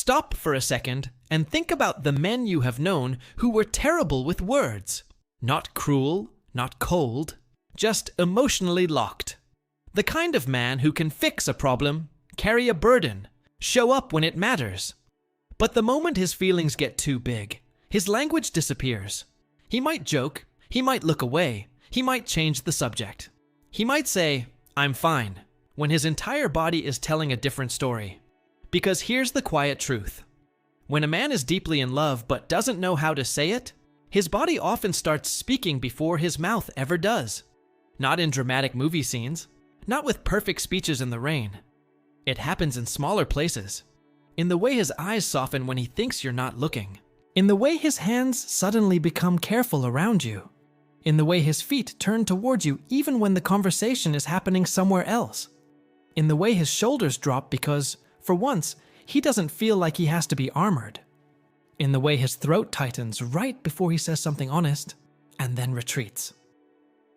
Stop for a second and think about the men you have known who were terrible with words. Not cruel, not cold, just emotionally locked. The kind of man who can fix a problem, carry a burden, show up when it matters. But the moment his feelings get too big, his language disappears. He might joke, he might look away, he might change the subject. He might say, "I'm fine," when his entire body is telling a different story. Because here's the quiet truth. When a man is deeply in love but doesn't know how to say it, his body often starts speaking before his mouth ever does. Not in dramatic movie scenes, not with perfect speeches in the rain. It happens in smaller places. In the way his eyes soften when he thinks you're not looking. In the way his hands suddenly become careful around you. In the way his feet turn towards you even when the conversation is happening somewhere else. In the way his shoulders drop because, for once, he doesn't feel like he has to be armored. In the way his throat tightens right before he says something honest, and then retreats.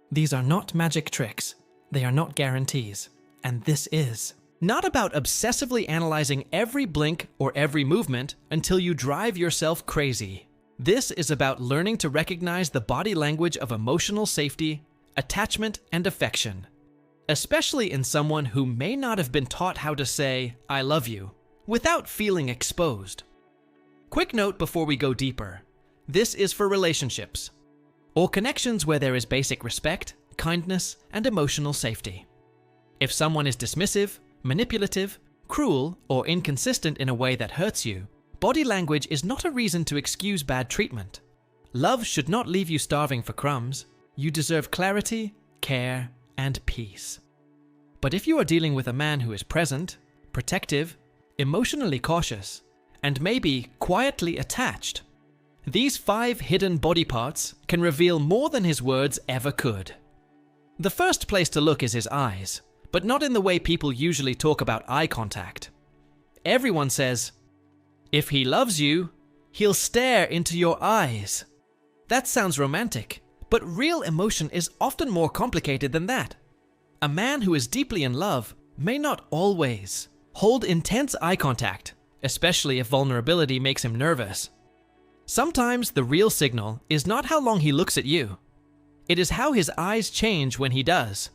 These are not magic tricks. They are not guarantees. And this is not about obsessively analyzing every blink or every movement until you drive yourself crazy. This is about learning to recognize the body language of emotional safety, attachment, and affection. Especially in someone who may not have been taught how to say, "I love you," without feeling exposed. Quick note before we go deeper. This is for relationships, or connections where there is basic respect, kindness, and emotional safety. If someone is dismissive, manipulative, cruel, or inconsistent in a way that hurts you, body language is not a reason to excuse bad treatment. Love should not leave you starving for crumbs. You deserve clarity, care, and peace. But if you are dealing with a man who is present, protective, emotionally cautious, and maybe quietly attached, these 5 hidden body parts can reveal more than his words ever could. The first place to look is his eyes, but not in the way people usually talk about eye contact. Everyone says, "If he loves you, he'll stare into your eyes." That sounds romantic, but real emotion is often more complicated than that. A man who is deeply in love may not always hold intense eye contact, especially if vulnerability makes him nervous. Sometimes the real signal is not how long he looks at you. It is how his eyes change when he does.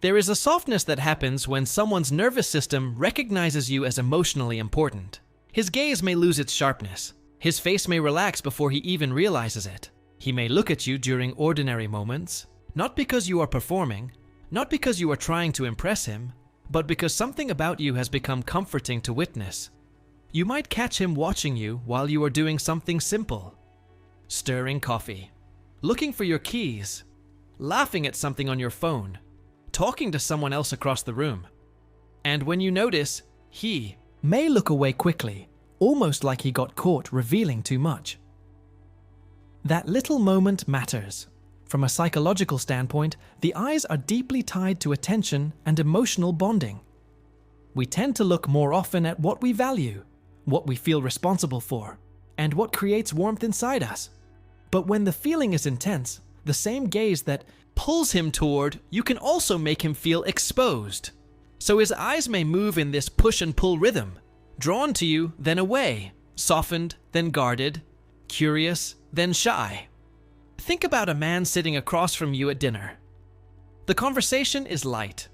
There is a softness that happens when someone's nervous system recognizes you as emotionally important. His gaze may lose its sharpness. His face may relax before he even realizes it. He may look at you during ordinary moments, not because you are performing, not because you are trying to impress him, but because something about you has become comforting to witness. You might catch him watching you while you are doing something simple. Stirring coffee, looking for your keys, laughing at something on your phone, talking to someone else across the room. And when you notice, he may look away quickly, almost like he got caught revealing too much. That little moment matters. From a psychological standpoint, the eyes are deeply tied to attention and emotional bonding. We tend to look more often at what we value, what we feel responsible for, and what creates warmth inside us. But when the feeling is intense, the same gaze that pulls him toward you can also make him feel exposed. So his eyes may move in this push and pull rhythm, drawn to you, then away, softened, then guarded, curious, then shy. Think about a man sitting across from you at dinner. The conversation is light.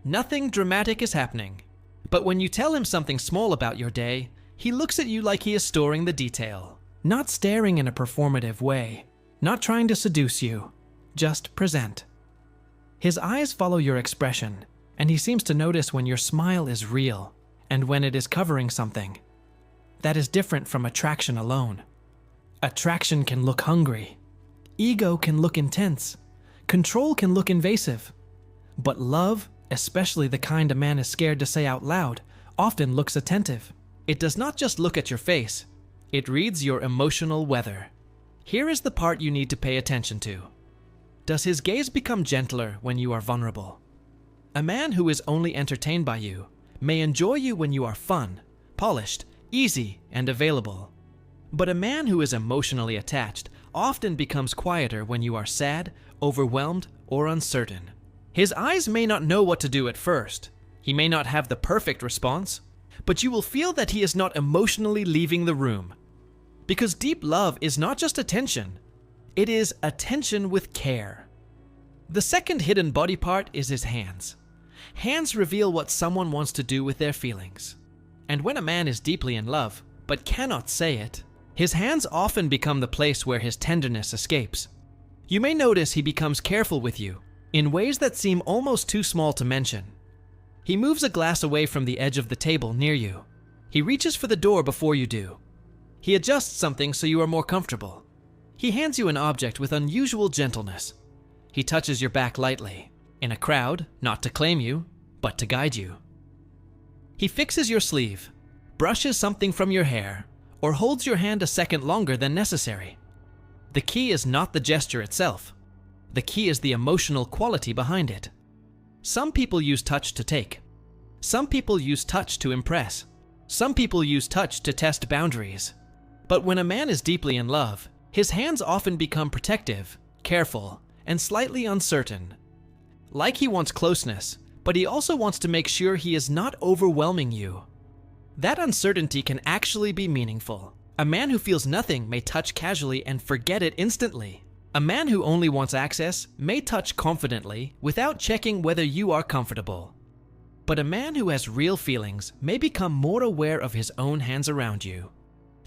Nothing dramatic is happening. But when you tell him something small about your day, he looks at you like he is storing the detail. Not staring in a performative way. Not trying to seduce you. Just present. His eyes follow your expression, and he seems to notice when your smile is real and when it is covering something. That is different from attraction alone. Attraction can look hungry. Ego can look intense. Control can look invasive. But love, especially the kind a man is scared to say out loud, often looks attentive. It does not just look at your face. It reads your emotional weather. Here is the part you need to pay attention to. Does his gaze become gentler when you are vulnerable? A man who is only entertained by you may enjoy you when you are fun, polished, easy, and available. But a man who is emotionally attached often becomes quieter when you are sad, overwhelmed, or uncertain. His eyes may not know what to do at first. He may not have the perfect response, but you will feel that he is not emotionally leaving the room. Because deep love is not just attention, it is attention with care. The second hidden body part is his hands. Hands reveal what someone wants to do with their feelings. And when a man is deeply in love, but cannot say it, his hands often become the place where his tenderness escapes. You may notice he becomes careful with you, in ways that seem almost too small to mention. He moves a glass away from the edge of the table near you. He reaches for the door before you do. He adjusts something so you are more comfortable. He hands you an object with unusual gentleness. He touches your back lightly, in a crowd, not to claim you, but to guide you. He fixes your sleeve, brushes something from your hair, or holds your hand a second longer than necessary. The key is not the gesture itself. The key is the emotional quality behind it. Some people use touch to take. Some people use touch to impress. Some people use touch to test boundaries. But when a man is deeply in love, his hands often become protective, careful, and slightly uncertain. Like he wants closeness, but he also wants to make sure he is not overwhelming you. That uncertainty can actually be meaningful. A man who feels nothing may touch casually and forget it instantly. A man who only wants access may touch confidently without checking whether you are comfortable. But a man who has real feelings may become more aware of his own hands around you.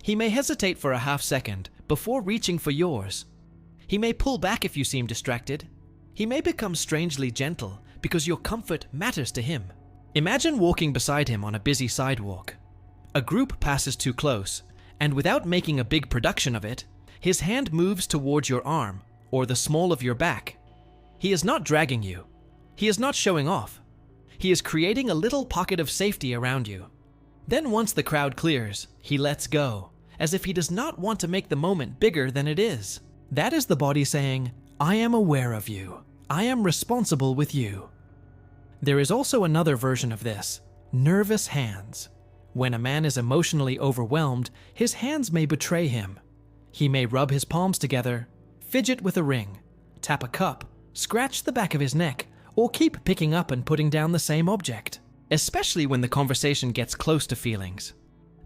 He may hesitate for a half second before reaching for yours. He may pull back if you seem distracted. He may become strangely gentle because your comfort matters to him. Imagine walking beside him on a busy sidewalk. A group passes too close, and without making a big production of it, his hand moves towards your arm or the small of your back. He is not dragging you. He is not showing off. He is creating a little pocket of safety around you. Then once the crowd clears, he lets go, as if he does not want to make the moment bigger than it is. That is the body saying, I am aware of you. I am responsible with you. There is also another version of this, nervous hands. When a man is emotionally overwhelmed, his hands may betray him. He may rub his palms together, fidget with a ring, tap a cup, scratch the back of his neck, or keep picking up and putting down the same object, especially when the conversation gets close to feelings.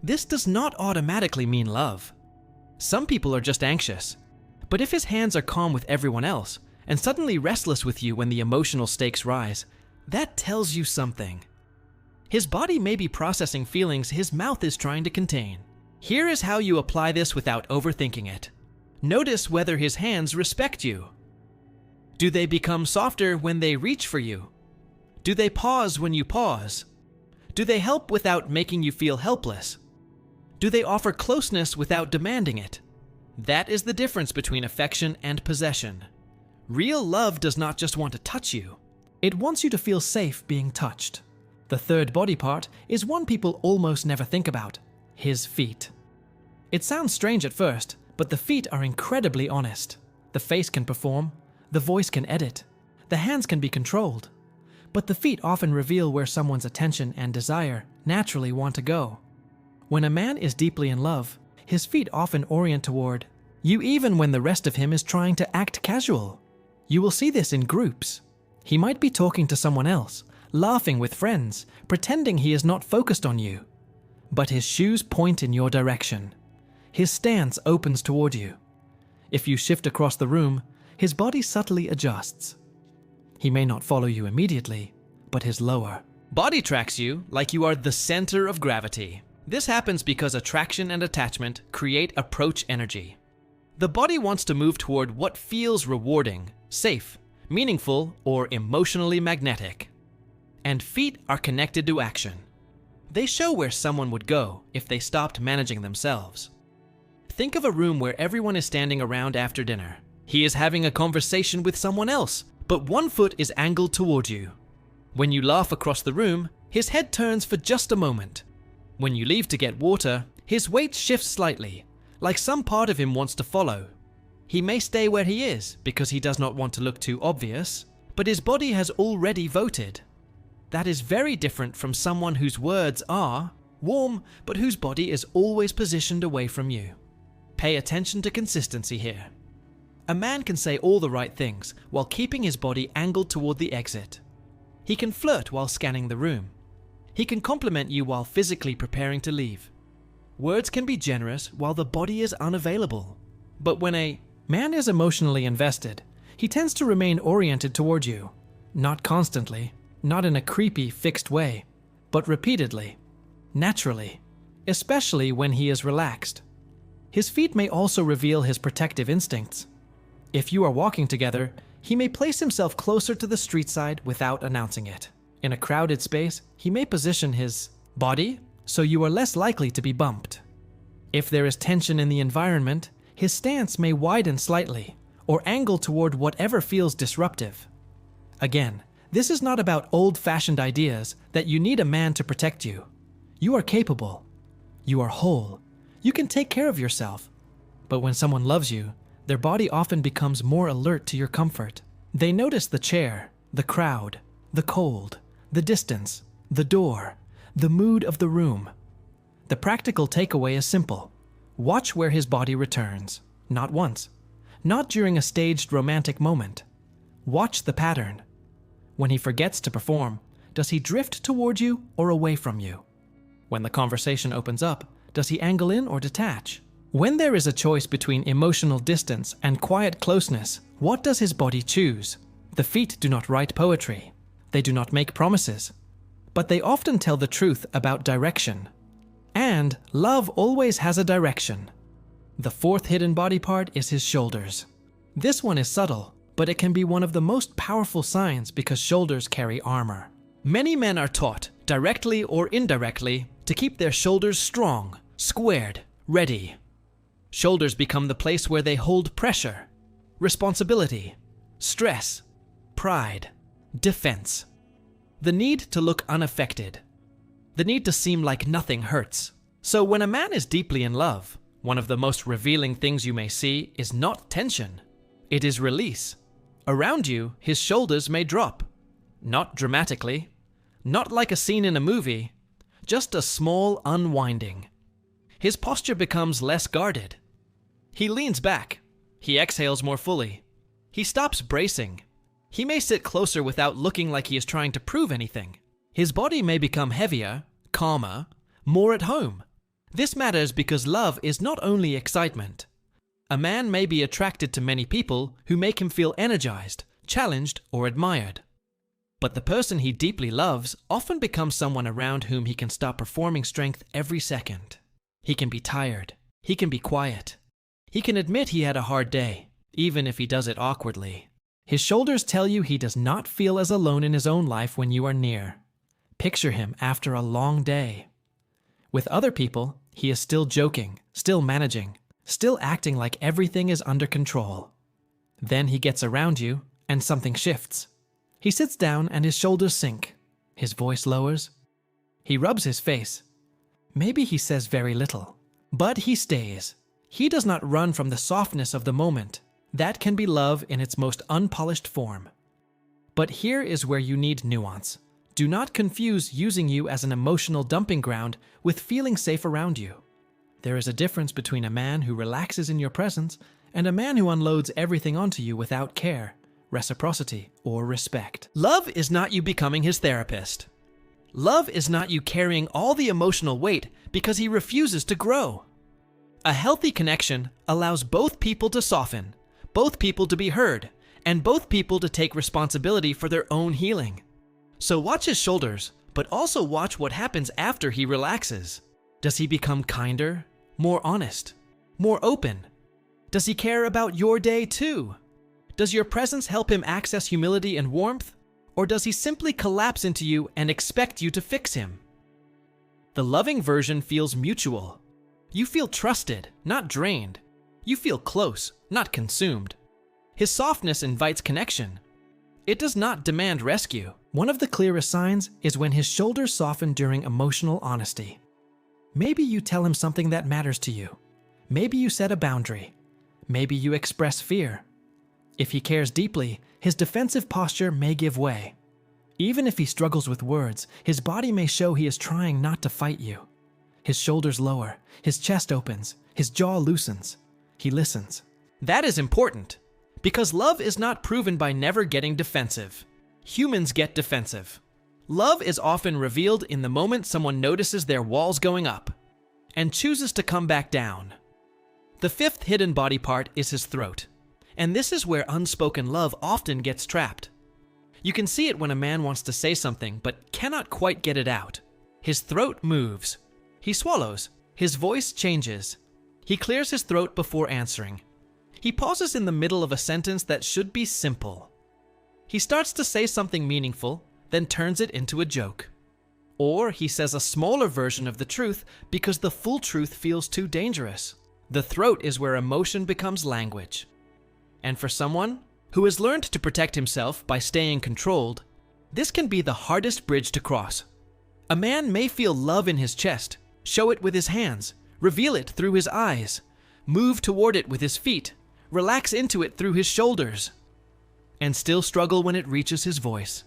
This does not automatically mean love. Some people are just anxious. But if his hands are calm with everyone else, and suddenly restless with you when the emotional stakes rise, that tells you something. His body may be processing feelings his mouth is trying to contain. Here is how you apply this without overthinking it. Notice whether his hands respect you. Do they become softer when they reach for you? Do they pause when you pause? Do they help without making you feel helpless? Do they offer closeness without demanding it? That is the difference between affection and possession. Real love does not just want to touch you. It wants you to feel safe being touched. The third body part is one people almost never think about, his feet. It sounds strange at first, but the feet are incredibly honest. The face can perform, the voice can edit, the hands can be controlled. But the feet often reveal where someone's attention and desire naturally want to go. When a man is deeply in love, his feet often orient toward you even when the rest of him is trying to act casual. You will see this in groups. He might be talking to someone else, laughing with friends, pretending he is not focused on you. But his shoes point in your direction. His stance opens toward you. If you shift across the room, his body subtly adjusts. He may not follow you immediately, but his lower body tracks you like you are the center of gravity. This happens because attraction and attachment create approach energy. The body wants to move toward what feels rewarding, safe, meaningful, or emotionally magnetic. And feet are connected to action. They show where someone would go if they stopped managing themselves. Think of a room where everyone is standing around after dinner. He is having a conversation with someone else, but one foot is angled toward you. When you laugh across the room, his head turns for just a moment. When you leave to get water, his weight shifts slightly, like some part of him wants to follow. He may stay where he is because he does not want to look too obvious, but his body has already voted. That is very different from someone whose words are warm, but whose body is always positioned away from you. Pay attention to consistency here. A man can say all the right things while keeping his body angled toward the exit. He can flirt while scanning the room. He can compliment you while physically preparing to leave. Words can be generous while the body is unavailable. But when a man is emotionally invested, he tends to remain oriented toward you. Not constantly, not in a creepy, fixed way, but repeatedly, naturally, especially when he is relaxed. His feet may also reveal his protective instincts. If you are walking together, he may place himself closer to the street side without announcing it. In a crowded space, he may position his body so you are less likely to be bumped. If there is tension in the environment, his stance may widen slightly or angle toward whatever feels disruptive. Again, this is not about old-fashioned ideas that you need a man to protect you. You are capable. You are whole. You can take care of yourself. But when someone loves you, their body often becomes more alert to your comfort. They notice the chair, the crowd, the cold, the distance, the door, the mood of the room. The practical takeaway is simple. Watch where his body returns. Not once. Not during a staged romantic moment. Watch the pattern. When he forgets to perform, does he drift toward you or away from you? When the conversation opens up, does he angle in or detach? When there is a choice between emotional distance and quiet closeness, what does his body choose? The feet do not write poetry. They do not make promises. But they often tell the truth about direction. And love always has a direction. The fourth hidden body part is his shoulders. This one is subtle, but it can be one of the most powerful signs because shoulders carry armor. Many men are taught, directly or indirectly, to keep their shoulders strong, squared, ready. Shoulders become the place where they hold pressure, responsibility, stress, pride, defense. The need to look unaffected. The need to seem like nothing hurts. So when a man is deeply in love, one of the most revealing things you may see is not tension. It is release. Around you, his shoulders may drop. Not dramatically, not like a scene in a movie, just a small unwinding. His posture becomes less guarded. He leans back. He exhales more fully. He stops bracing. He may sit closer without looking like he is trying to prove anything. His body may become heavier, calmer, more at home. This matters because love is not only excitement. A man may be attracted to many people who make him feel energized, challenged, or admired. But the person he deeply loves often becomes someone around whom he can stop performing strength every second. He can be tired. He can be quiet. He can admit he had a hard day, even if he does it awkwardly. His shoulders tell you he does not feel as alone in his own life when you are near. Picture him after a long day. With other people, he is still joking, still managing, still acting like everything is under control. Then he gets around you, and something shifts. He sits down and his shoulders sink. His voice lowers. He rubs his face. Maybe he says very little, but he stays. He does not run from the softness of the moment. That can be love in its most unpolished form. But here is where you need nuance. Do not confuse using you as an emotional dumping ground with feeling safe around you. There is a difference between a man who relaxes in your presence and a man who unloads everything onto you without care, reciprocity, or respect. Love is not you becoming his therapist. Love is not you carrying all the emotional weight because he refuses to grow. A healthy connection allows both people to soften, both people to be heard, and both people to take responsibility for their own healing. So watch his shoulders, but also watch what happens after he relaxes. Does he become kinder, more honest, more open? Does he care about your day too? Does your presence help him access humility and warmth? Or does he simply collapse into you and expect you to fix him? The loving version feels mutual. You feel trusted, not drained. You feel close, not consumed. His softness invites connection. It does not demand rescue. One of the clearest signs is when his shoulders soften during emotional honesty. Maybe you tell him something that matters to you. Maybe you set a boundary. Maybe you express fear. If he cares deeply, his defensive posture may give way. Even if he struggles with words, his body may show he is trying not to fight you. His shoulders lower, his chest opens, his jaw loosens. He listens. That is important, because love is not proven by never getting defensive. Humans get defensive. Love is often revealed in the moment someone notices their walls going up and chooses to come back down. The fifth hidden body part is his throat, and this is where unspoken love often gets trapped. You can see it when a man wants to say something but cannot quite get it out. His throat moves. He swallows. His voice changes. He clears his throat before answering. He pauses in the middle of a sentence that should be simple. He starts to say something meaningful, then turns it into a joke. Or he says a smaller version of the truth because the full truth feels too dangerous. The throat is where emotion becomes language. And for someone who has learned to protect himself by staying controlled, this can be the hardest bridge to cross. A man may feel love in his chest, show it with his hands, reveal it through his eyes, move toward it with his feet, relax into it through his shoulders, and still struggle when it reaches his voice.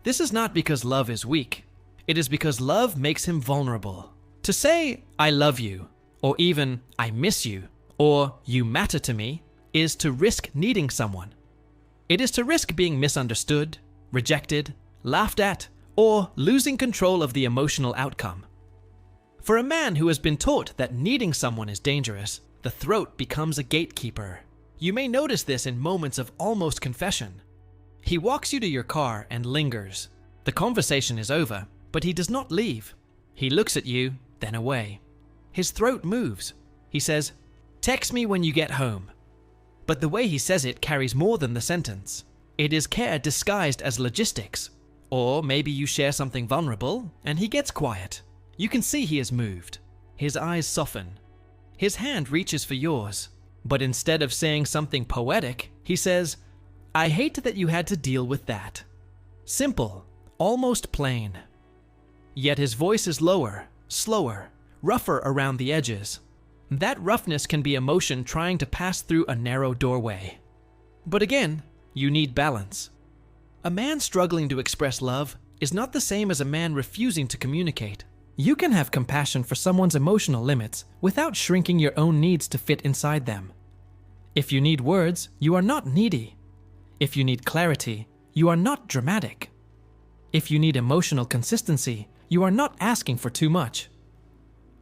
This is not because love is weak. It is because love makes him vulnerable. To say, "I love you," or even, "I miss you," or "you matter to me," is to risk needing someone. It is to risk being misunderstood, rejected, laughed at, or losing control of the emotional outcome. For a man who has been taught that needing someone is dangerous, the throat becomes a gatekeeper. You may notice this in moments of almost confession. He walks you to your car and lingers. The conversation is over, but he does not leave. He looks at you, then away. His throat moves. He says, "Text me when you get home." But the way he says it carries more than the sentence. It is care disguised as logistics. Or maybe you share something vulnerable, and he gets quiet. You can see he is moved. His eyes soften. His hand reaches for yours. But instead of saying something poetic, he says, "I hate that you had to deal with that." Simple, almost plain. Yet his voice is lower, slower, rougher around the edges. That roughness can be emotion trying to pass through a narrow doorway. But again, you need balance. A man struggling to express love is not the same as a man refusing to communicate. You can have compassion for someone's emotional limits without shrinking your own needs to fit inside them. If you need words, you are not needy. If you need clarity, you are not dramatic. If you need emotional consistency, you are not asking for too much.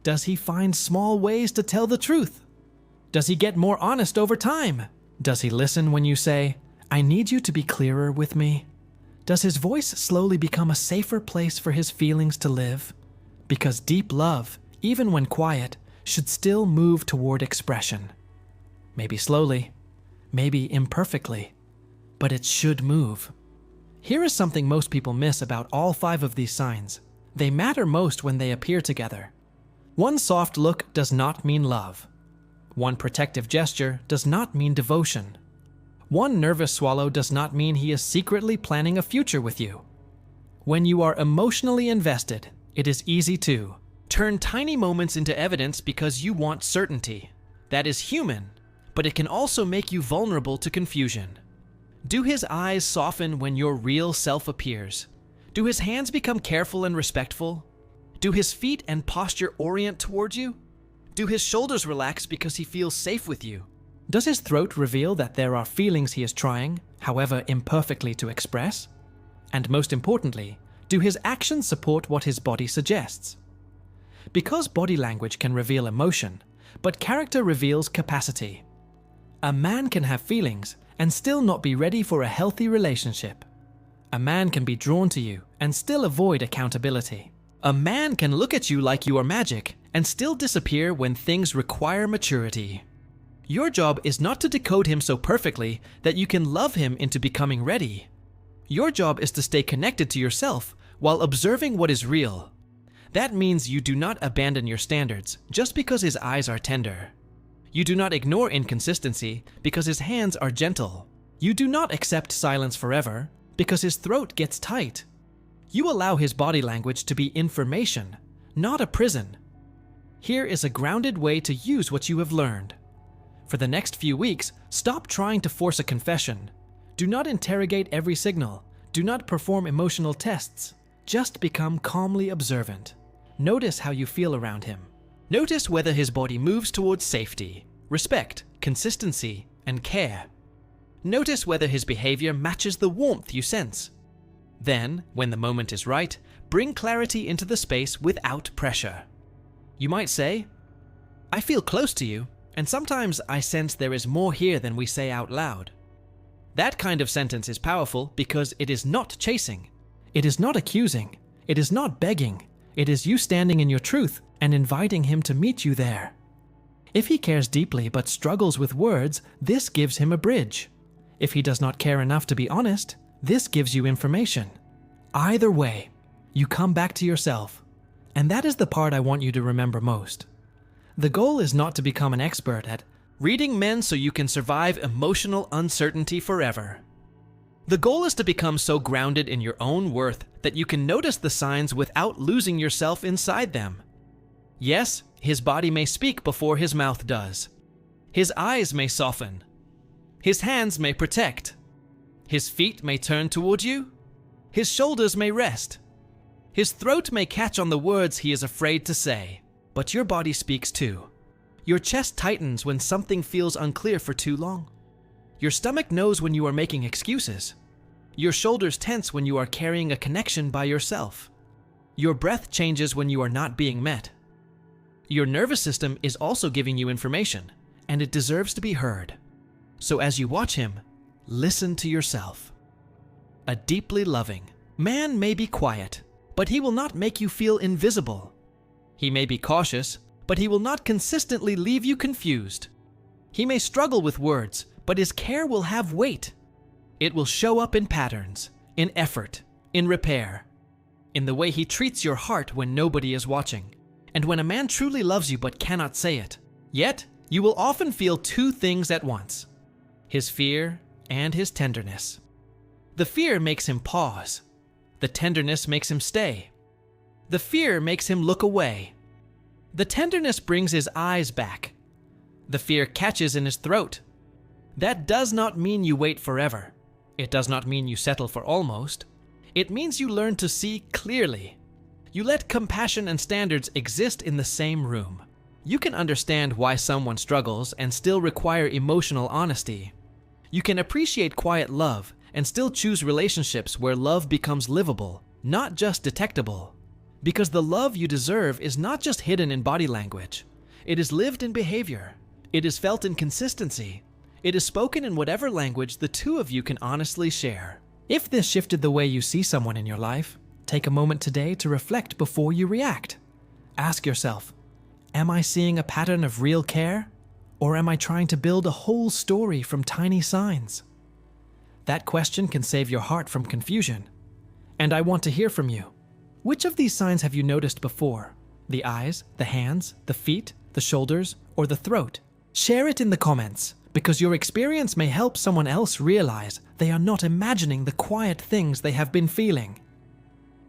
Does he find small ways to tell the truth? Does he get more honest over time? Does he listen when you say, "I need you to be clearer with me"? Does his voice slowly become a safer place for his feelings to live? Because deep love, even when quiet, should still move toward expression. Maybe slowly, maybe imperfectly, but it should move. Here is something most people miss about all 5 of these signs. They matter most when they appear together. One soft look does not mean love. One protective gesture does not mean devotion. One nervous swallow does not mean he is secretly planning a future with you. When you are emotionally invested, it is easy to turn tiny moments into evidence because you want certainty. That is human, but it can also make you vulnerable to confusion. Do his eyes soften when your real self appears? Do his hands become careful and respectful? Do his feet and posture orient towards you? Do his shoulders relax because he feels safe with you? Does his throat reveal that there are feelings he is trying, however imperfectly, to express? And most importantly, do his actions support what his body suggests? Because body language can reveal emotion, but character reveals capacity. A man can have feelings and still not be ready for a healthy relationship. A man can be drawn to you and still avoid accountability. A man can look at you like you are magic and still disappear when things require maturity. Your job is not to decode him so perfectly that you can love him into becoming ready. Your job is to stay connected to yourself while observing what is real. That means you do not abandon your standards just because his eyes are tender. You do not ignore inconsistency because his hands are gentle. You do not accept silence forever because his throat gets tight. You allow his body language to be information, not a prison. Here is a grounded way to use what you have learned. For the next few weeks, stop trying to force a confession. Do not interrogate every signal. Do not perform emotional tests. Just become calmly observant. Notice how you feel around him. Notice whether his body moves towards safety, respect, consistency, and care. Notice whether his behavior matches the warmth you sense. Then, when the moment is right, bring clarity into the space without pressure. You might say, "I feel close to you, and sometimes I sense there is more here than we say out loud." That kind of sentence is powerful because it is not chasing. It is not accusing. It is not begging. It is you standing in your truth and inviting him to meet you there. If he cares deeply but struggles with words, this gives him a bridge. If he does not care enough to be honest, this gives you information. Either way, you come back to yourself. And that is the part I want you to remember most. The goal is not to become an expert at reading men so you can survive emotional uncertainty forever. The goal is to become so grounded in your own worth that you can notice the signs without losing yourself inside them. Yes, his body may speak before his mouth does. His eyes may soften. His hands may protect. His feet may turn toward you. His shoulders may rest. His throat may catch on the words he is afraid to say. But your body speaks too. Your chest tightens when something feels unclear for too long. Your stomach knows when you are making excuses. Your shoulders tense when you are carrying a connection by yourself. Your breath changes when you are not being met. Your nervous system is also giving you information, and it deserves to be heard. So as you watch him, listen to yourself. A deeply loving man may be quiet, but he will not make you feel invisible. He may be cautious, but he will not consistently leave you confused. He may struggle with words, but his care will have weight. It will show up in patterns, in effort, in repair, in the way he treats your heart when nobody is watching, and when a man truly loves you but cannot say it. Yet, you will often feel two things at once: his fear and his tenderness. The fear makes him pause. The tenderness makes him stay. The fear makes him look away. The tenderness brings his eyes back. The fear catches in his throat. That does not mean you wait forever. It does not mean you settle for almost. It means you learn to see clearly. You let compassion and standards exist in the same room. You can understand why someone struggles and still require emotional honesty. You can appreciate quiet love and still choose relationships where love becomes livable, not just detectable. Because the love you deserve is not just hidden in body language. It is lived in behavior. It is felt in consistency. It is spoken in whatever language the two of you can honestly share. If this shifted the way you see someone in your life, take a moment today to reflect before you react. Ask yourself, am I seeing a pattern of real care? Or am I trying to build a whole story from tiny signs? That question can save your heart from confusion. And I want to hear from you. Which of these signs have you noticed before? The eyes, the hands, the feet, the shoulders, or the throat? Share it in the comments, because your experience may help someone else realize they are not imagining the quiet things they have been feeling.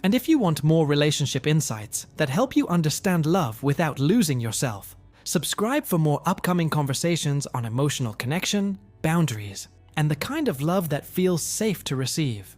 And if you want more relationship insights that help you understand love without losing yourself, subscribe for more upcoming conversations on emotional connection, boundaries, and the kind of love that feels safe to receive.